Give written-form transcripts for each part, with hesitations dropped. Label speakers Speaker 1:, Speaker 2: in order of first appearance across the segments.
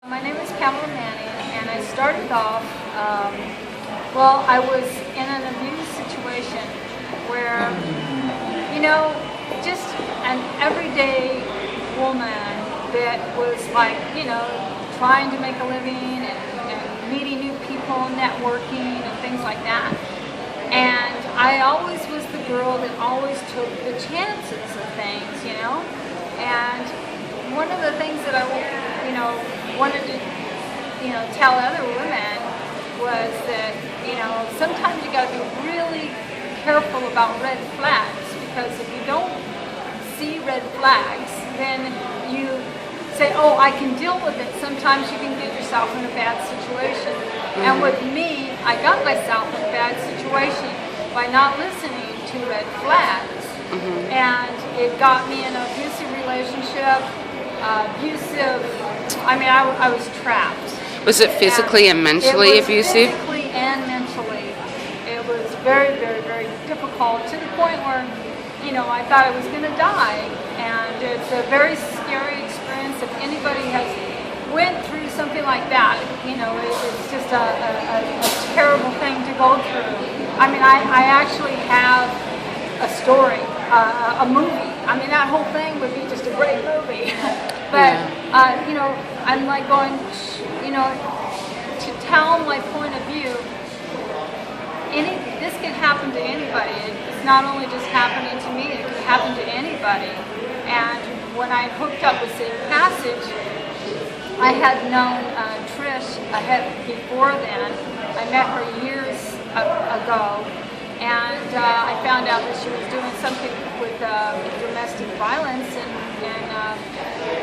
Speaker 1: My name is Pamela and I started off, well, I was in an abuse situation where, just an everyday woman that was like, trying to make a living and meeting new people, networking and things like that. And I always was the girl that always took the chances of things, And one of the things that I, wanted to, tell other women was that, sometimes you got to be really careful about red flags, because if you don't see red flags, then you say, oh, I can deal with it. Sometimes you can get yourself in a bad situation. Mm-hmm. And with me, I got myself in a bad situation by not listening to red flags. Mm-hmm. And it got me in an abusive relationship, I was trapped.
Speaker 2: Was it physically and mentally abusive?
Speaker 1: Physically and mentally. It was very, very, very difficult, to the point where, I thought I was going to die. And it's a very scary experience. If anybody has went through something like that, it's just a terrible thing to go through. I actually have a story, a movie. That whole thing would be just a great movie. But, I'm like going, to tell my point of view, this can happen to anybody. It's not only just happening to me, it can happen to anybody. And when I hooked up with Safe Passage, I had known Trish before then. I met her years ago. And I found out that she was doing something with domestic violence, and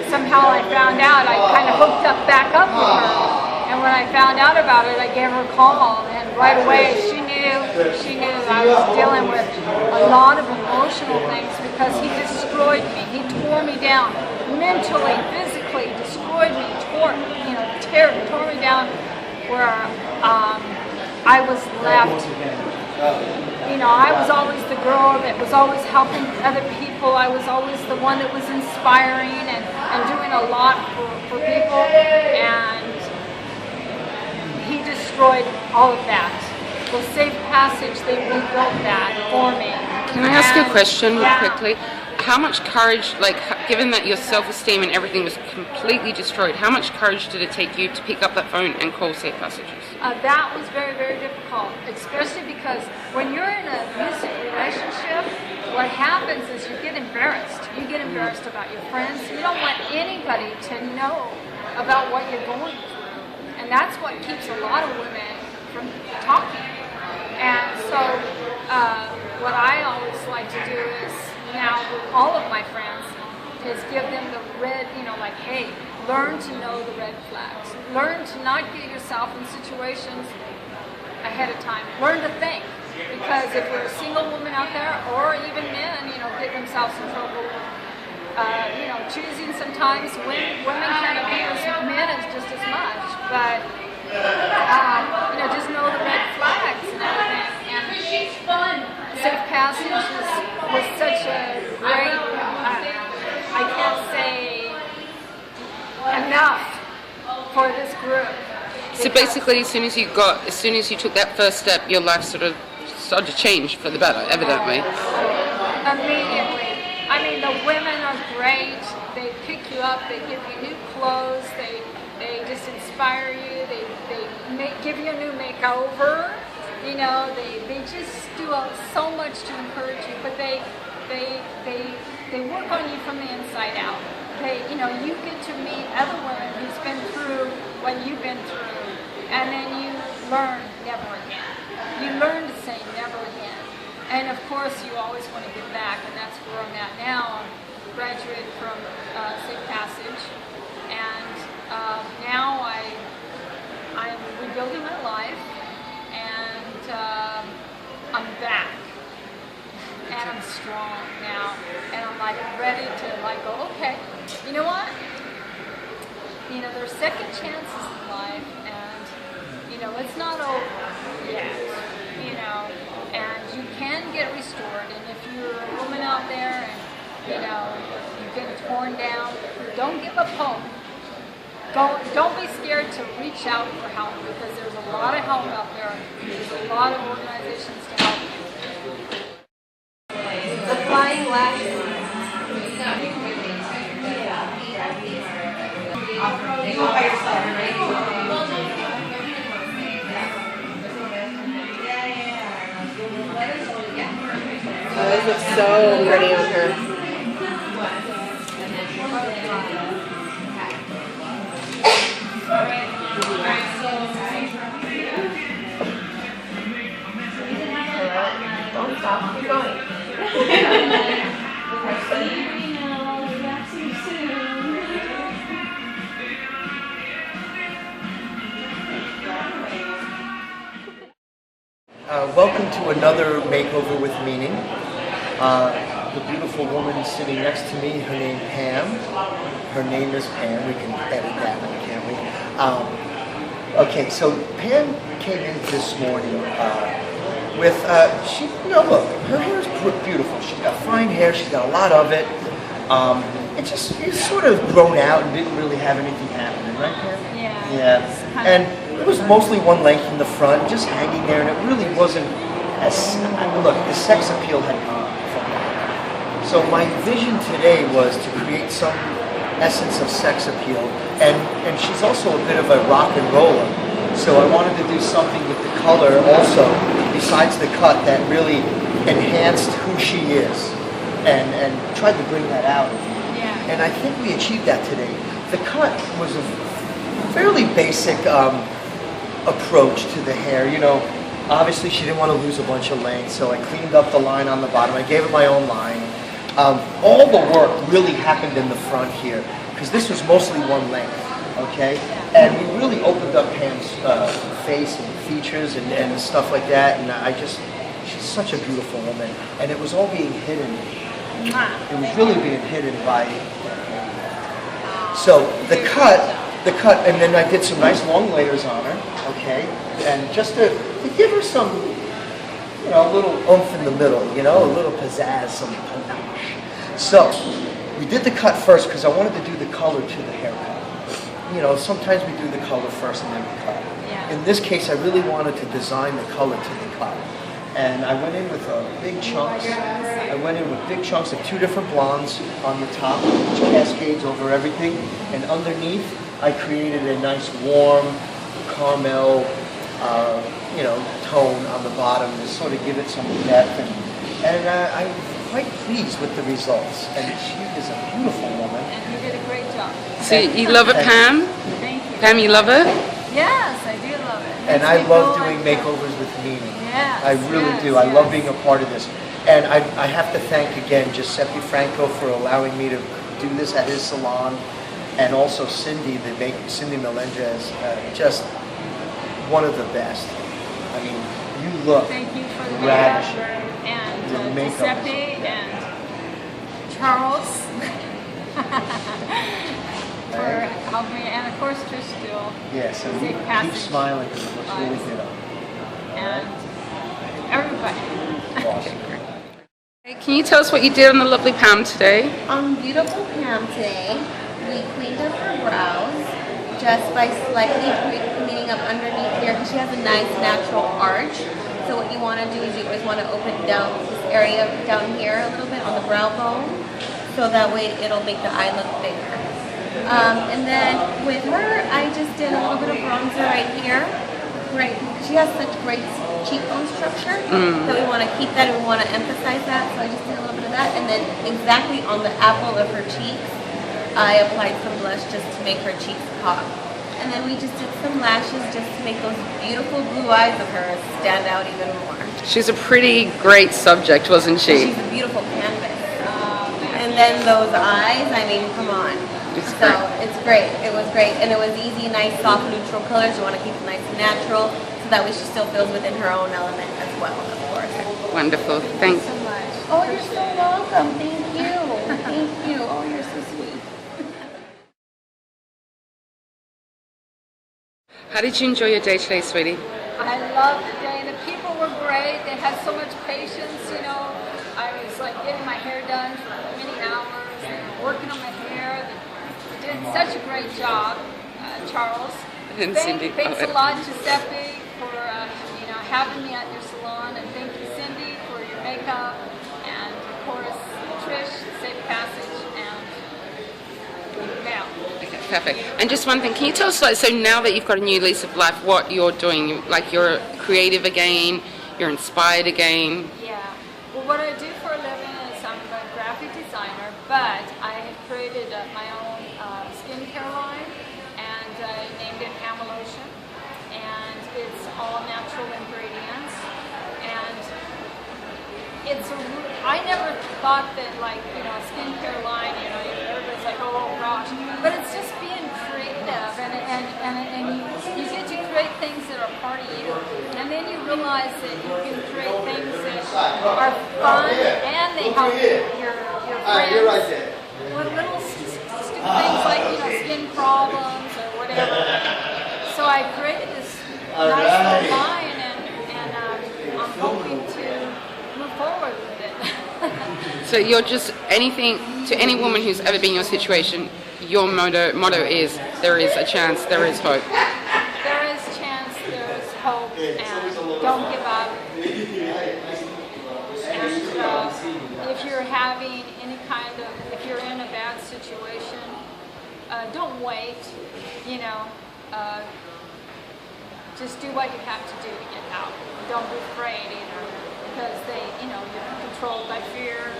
Speaker 1: somehow I found out. I kind of hooked back up with her. And when I found out about it, I gave her a call, and right away she knew that I was dealing with a lot of emotional things, because he destroyed me. He tore me down mentally, physically, destroyed me, tore me down, where I was left. I was always the girl that was always helping other people. I was always the one that was inspiring and doing a lot for people. And he destroyed all of that. Well, Safe Passage, they rebuilt that for me.
Speaker 2: Can I ask you a question real quickly? How much courage, given that your self-esteem and everything was completely destroyed, how much courage did it take you to pick up that phone and call Safe Passages?
Speaker 1: That was very, very difficult, especially because when you're in an abusive relationship, what happens is you get embarrassed. You get embarrassed about your friends. You don't want anybody to know about what you're going through. And that's what keeps a lot of women from talking. And so what I always like to do is, now with all of my friends, is give them the red, hey, learn to know the red flags. Learn to not get yourself in situations ahead of time. Learn to think. Because if you're a single woman out there, or even men, get themselves in trouble, choosing sometimes women can abuse men just as much. But, just know the red flags and everything. And Safe Passage was such a great, I can't say enough for this group.
Speaker 2: So basically, as soon as you took that first step, your life sort of started to change for the better, evidently.
Speaker 1: Immediately. The women are great. They pick you up. They give you new clothes. They just inspire you. They give you a new makeover. They just do so much to encourage you. But they work on you from the inside out. You get to meet other women who's been through what you've been through, and then you learn never again. You learn to say never again. And of course, you always want to give back, and that's where I'm at now. I'm graduated from Safe Passage, and now I'm rebuilding my life, and I'm back. And I'm strong now, and I'm ready to go, okay, you know what? There's second chances in life, and it's not over yet, and you can get restored. And if you're a woman out there and you've been torn down, don't give up hope. don't be scared to reach out for help, because there's a lot of help out there. There's a lot of organizations to help you.
Speaker 3: The flying lashes. You go by yourself, right?
Speaker 4: Oh, this looks so pretty on her.
Speaker 3: Don't stop. Keep going.
Speaker 5: Welcome to another Makeover with Meaning. The beautiful woman sitting next to me, her name Pam. Her name is Pam. We can edit that one, can't we? Okay, so Pam came in this morning with, look, her hair is beautiful. She's got fine hair. She's got a lot of it. It's sort of grown out and didn't really have anything happening, right, Pam?
Speaker 1: Yeah.
Speaker 5: Yeah. And it was mostly one length in the front, just hanging there, and it really wasn't as, look, the sex appeal had gone from that. So my vision today was to create some essence of sex appeal, and she's also a bit of a rock and roller. So I wanted to do something with the color also, besides the cut, that really enhanced who she is, and tried to bring that out.
Speaker 1: Yeah.
Speaker 5: And I think we achieved that today. The cut was a fairly basic approach to the hair. You know, obviously she didn't want to lose a bunch of length, so I cleaned up the line on the bottom. I gave it my own line. All the work really happened in the front here, because this was mostly one length, okay? And we really opened up Pam's face and features and stuff like that, and she's such a beautiful woman. And it was all being hidden. It was really being hidden by, so the cut, and then I did some nice long layers on her, okay? And just to give her some, a little oomph in the middle, a little pizzazz, some panache. So we did the cut first because I wanted to do the color to the haircut. Sometimes we do the color first and then we cut.
Speaker 1: Yeah.
Speaker 5: In this case, I really wanted to design the color to the cut. And I went in with big chunks. I went in with big chunks of two different blondes on the top, which cascades over everything. And underneath, I created a nice warm caramel, tone on the bottom to sort of give it some depth. And I'm quite pleased with the results. And she is a beautiful woman.
Speaker 1: And you did a great job.
Speaker 2: So you love it, Pam?
Speaker 1: Thank you.
Speaker 2: Pam, you love it?
Speaker 1: Yes, I do love it.
Speaker 5: And
Speaker 1: Makes
Speaker 5: I
Speaker 1: me
Speaker 5: love
Speaker 1: feel
Speaker 5: doing
Speaker 1: like
Speaker 5: makeovers with meaning.
Speaker 1: Yes,
Speaker 5: I really do. I love being a part of this. And I have to thank again Giuseppe Franco for allowing me to do this at his salon. And also Cindy Melendrez, just one of the best. I mean, you look
Speaker 1: Thank you for the
Speaker 5: radish.
Speaker 1: makeup, and
Speaker 5: Your makeup is
Speaker 1: Giuseppe and Charles for helping me, and of course Trish still,
Speaker 5: Yes, and
Speaker 1: Safe
Speaker 5: keep
Speaker 1: passage.
Speaker 5: smiling because it looks really good on
Speaker 1: and everybody.
Speaker 5: you. Awesome.
Speaker 2: Hey, can you tell us what you did on the lovely Pam today?
Speaker 4: On beautiful Pam today, we cleaned up her brows just by slightly cleaning up underneath here, because she has a nice natural arch. So what you want to do is you always want to open down this area down here a little bit on the brow bone, so that way it'll make the eye look bigger. And then with her, I just did a little bit of bronzer right here. Right, she has such great cheekbone structure that we want to keep that and we want to emphasize that. So I just did a little bit of that, and then exactly on the apple of her cheeks, I applied some blush just to make her cheeks pop. And then we just did some lashes just to make those beautiful blue eyes of hers stand out even more.
Speaker 2: She's a pretty great subject, wasn't she?
Speaker 4: She's a beautiful canvas. And then those eyes, I mean, come on.
Speaker 2: It's
Speaker 4: So
Speaker 2: great.
Speaker 4: it's great. It was great. And it was easy, nice, soft, neutral colors. You want to keep it nice and natural so that way she still feels within her own element as well, of course.
Speaker 2: Wonderful. Thanks.
Speaker 1: So much.
Speaker 4: Oh, you're so welcome. Thank you. Thank you. Oh, you're so sweet.
Speaker 2: How did you enjoy your day today, sweetie?
Speaker 1: I loved the day. The people were great. They had so much patience, I was like getting my hair done for many hours and working on my hair. They did such a great job. Charles.
Speaker 2: And Cindy.
Speaker 1: Thanks
Speaker 2: Oh,
Speaker 1: a lot, Giuseppe, for having me at your salon, and thank you, Cindy, for your makeup, and of course, Trish, Safe Passage, and Mel.
Speaker 2: Okay, perfect. And just one thing, can you tell us, like, so now that you've got a new lease of life, what you're doing? Like, you're creative again, you're inspired again.
Speaker 1: Yeah. Well, what I do for a living is I'm a graphic designer, but I have created my own skincare line, and I named it Pamela, and it's all natural ingredients, and I never thought that, like, a skincare line, everybody's like, oh gosh, but it's just being creative, and you get to create things that are part of you, and then you realize that you can create things that are fun, and they help your friends.
Speaker 5: You're right there.
Speaker 1: With little stupid things like, skin problems or whatever. So I created this nice little line, and I'm hoping to move forward with it.
Speaker 2: So you're just anything to any woman who's ever been in your situation. Your motto is there is a chance, there is hope.
Speaker 1: There is chance, there is hope, and don't give up. And if you're having any if you're in a bad situation, don't wait. Just do what you have to do to get out. Don't be afraid either, because you're controlled by fear,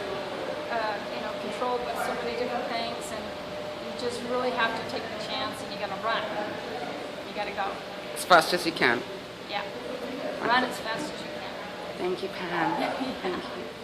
Speaker 1: controlled by so many different things, and you just really have to take the chance, and you gotta run. You gotta go.
Speaker 2: As fast as you can.
Speaker 1: Yeah. Run as fast as you can.
Speaker 2: Thank you, Pam. Thank you.